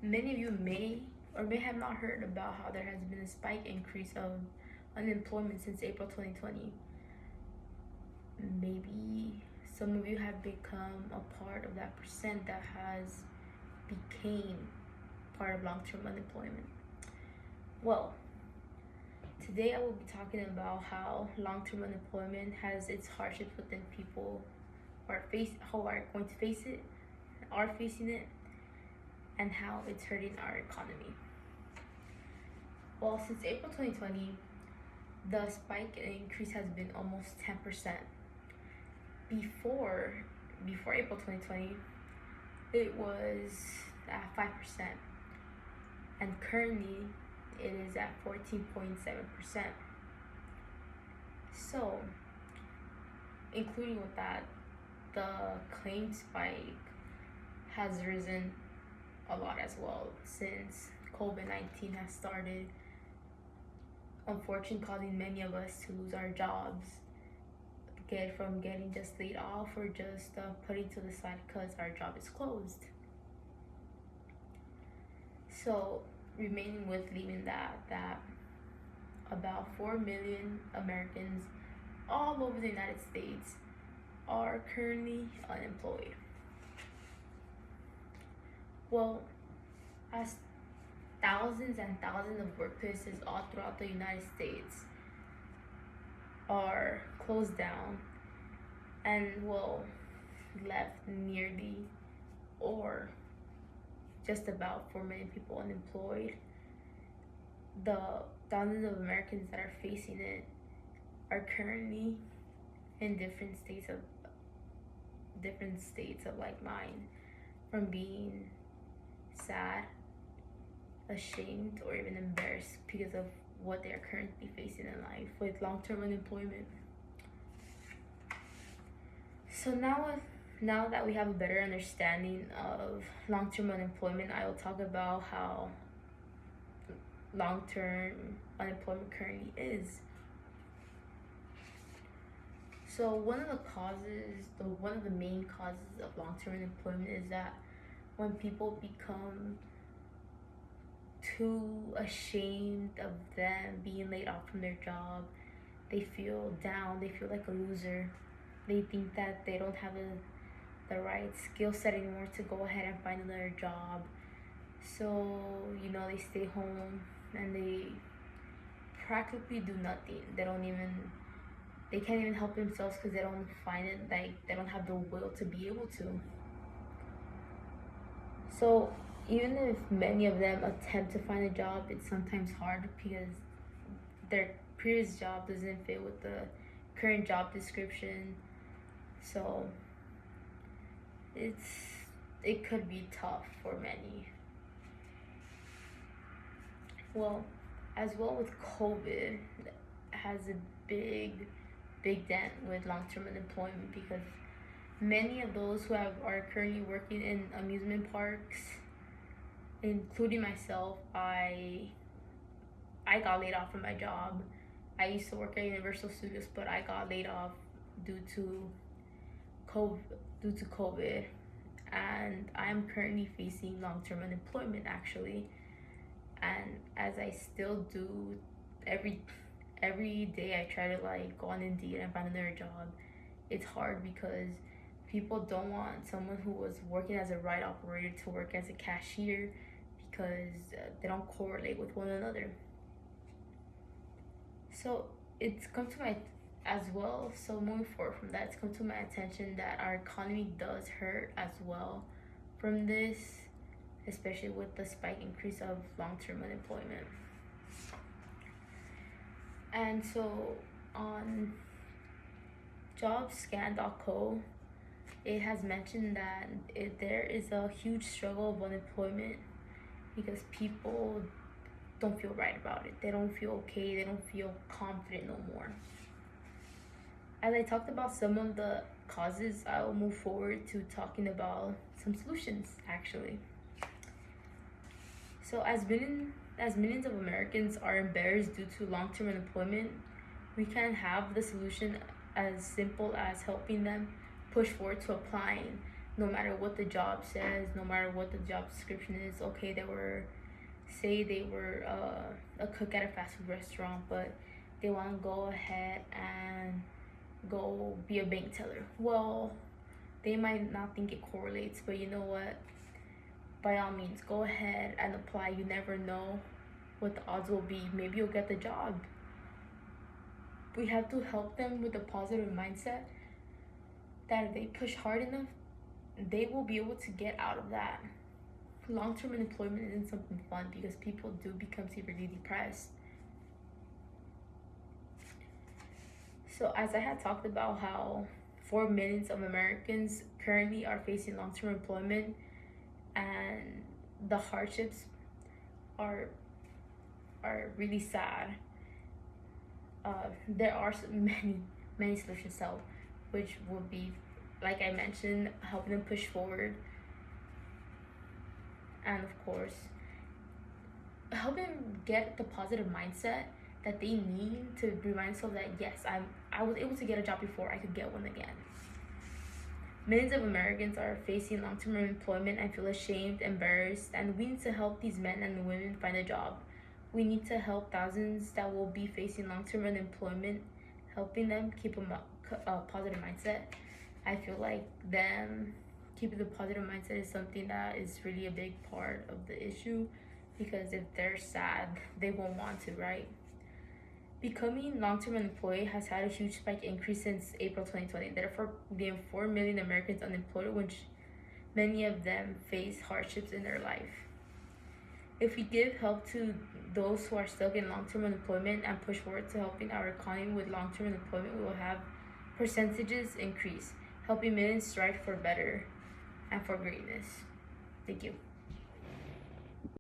Many of you may or may have not heard about how there has been a spike increase of unemployment since April 2020. Maybe some of you have become a part of that percent that has became part of long-term unemployment. Well, today I will be talking about how long-term unemployment has its hardships within people who are going to face it, are facing it, and how it's hurting our economy. Well, since April 2020, the spike in increase has been almost 10%. Before April 2020, it was at 5%, and currently it is at 14.7%. So, including with that, the claim spike has risen a lot as well since COVID-19 has started, unfortunately causing many of us to lose our jobs, from getting just laid off or just putting to the side because our job is closed. So remaining with leaving that about 4 million Americans all over the United States are currently unemployed. Well, as thousands and thousands of workplaces all throughout the United States are closed down and left nearly or just about 4 million people unemployed, the thousands of Americans that are facing it are currently in different states of like mine, from being sad, ashamed, or even embarrassed because of what they are currently facing in life with long-term unemployment. So now that we have a better understanding of long-term unemployment, I will talk about how long-term unemployment currently is. So one of the main causes of long-term unemployment is that when people become too ashamed of them being laid off from their job, they feel down, they feel like a loser. They think that they don't have the right skill set anymore to go ahead and find another job. So, they stay home and they practically do nothing. They can't even help themselves because they don't find it, like they don't have the will to be able to. So even if many of them attempt to find a job, it's sometimes hard because their previous job doesn't fit with the current job description. So it could be tough for many. Well, as well with COVID has a big dent with long-term unemployment because many of those who are currently working in amusement parks, including myself, I got laid off from my job. I used to work at Universal Studios, but I got laid off due to COVID, and I'm currently facing long-term unemployment actually. And as I still do every day, I try to go on Indeed and find another job. It's hard because people don't want someone who was working as a ride operator to work as a cashier because they don't correlate with one another. So it's come to my So moving forward from that, it's come to my attention that our economy does hurt as well from this, especially with the spike increase of long-term unemployment. And so on jobscan.co, it has mentioned that there is a huge struggle of unemployment because people don't feel right about it. They don't feel okay. They don't feel confident no more. As I talked about some of the causes, I will move forward to talking about some solutions actually. So as millions of Americans are embarrassed due to long-term unemployment, we can have the solution as simple as helping them push forward to applying no matter what the job says, no matter what the job description is. Okay, they were a cook at a fast food restaurant, but they want to go ahead and go be a bank teller. Well, they might not think it correlates, but you know what? By all means, go ahead and apply. You never know what the odds will be. Maybe you'll get the job. We have to help them with a positive mindset that if they push hard enough, they will be able to get out of that. Long-term unemployment isn't something fun because people do become severely depressed. So as I had talked about how 4 million of Americans currently are facing long-term employment and the hardships are really sad. There are many solutions out, which would be, like I mentioned, helping them push forward, and of course helping them get the positive mindset that they need to remind themselves that yes, I was able to get a job before, I could get one again. Millions of Americans are facing long-term unemployment and feel ashamed, embarrassed, and we need to help these men and women find a job. We need to help thousands that will be facing long-term unemployment, helping them keep a positive mindset. I feel like them keeping the positive mindset is something that is really a big part of the issue, because if they're sad, they won't want to, right? Becoming long-term unemployed has had a huge spike increase since April 2020. Therefore, being 4 million Americans unemployed, which many of them face hardships in their life. If we give help to those who are stuck in long-term unemployment and push forward to helping our economy with long-term unemployment, we will have percentages increase, helping millions strive for better and for greatness. Thank you.